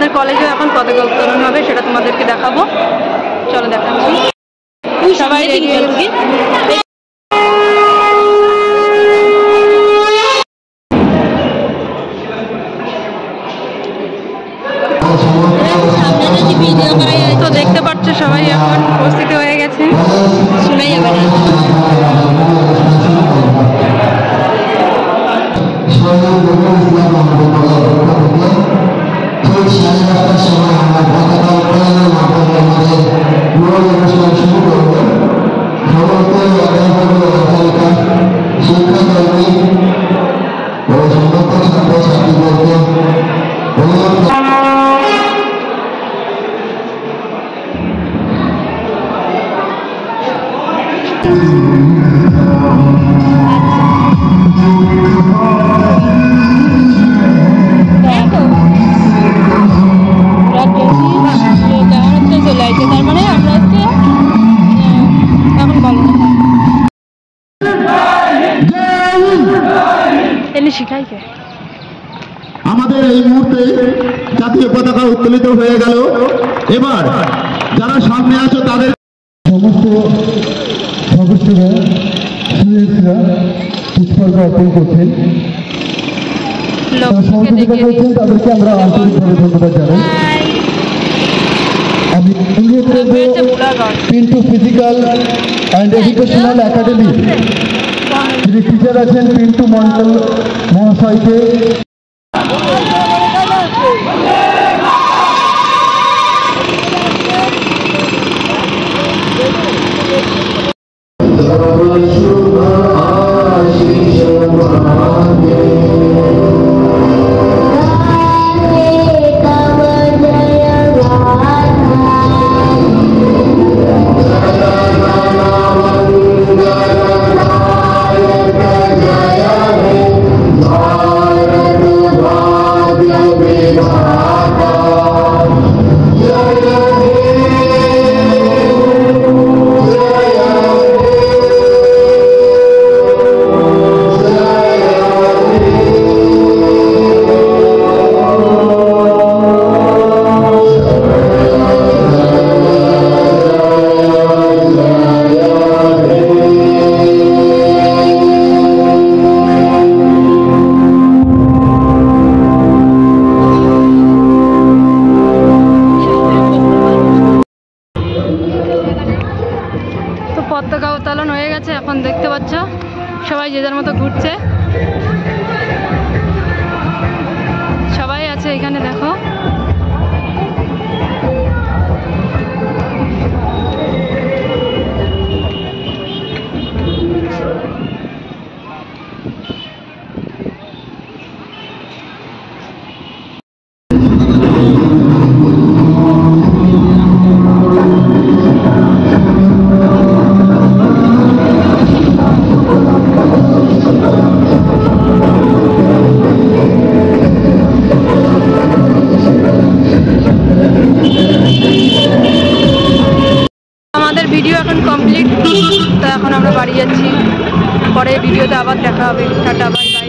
আমাদের কলেজে এখন পতাকা উত্তোলন হবে, সেটা তোমাদেরকে দেখাবো। চলো দেখাচ্ছি। সবাই তো দেখতে পাচ্ছ সবাই এখন উপস্থিত হয়ে গেছে। শোনাই যাবে না। আমাদের এই মুহূর্তে জাতীয় পতাকা উত্তোলিত হয়ে গেল। এবার যারা সামনে আছো তাদের সমস্ত সদস্যরা পুষ্পার্ঘ অর্পণ করছেন, সহযোগিতা করছেন, তাদেরকে আমরা আন্তরিকভাবে ধন্যবাদ জানাই। আমি অনুরোধ করব Pintu physical and educational academy যিনি টিচার আছেন পিন্টু মন্ডল মহাশয়কে পতাকা উত্তোলন হয়ে গেছে। এখন দেখতে পাচ্ছ সবাই যে যার মতো ঘুরছে, সবাই আছে এখানে দেখো। ভিডিও এখন কমপ্লিট, তো এখন আমরা বাড়ি যাচ্ছি। পরে ভিডিওতে আবার দেখা হবে। Tata, bye bye.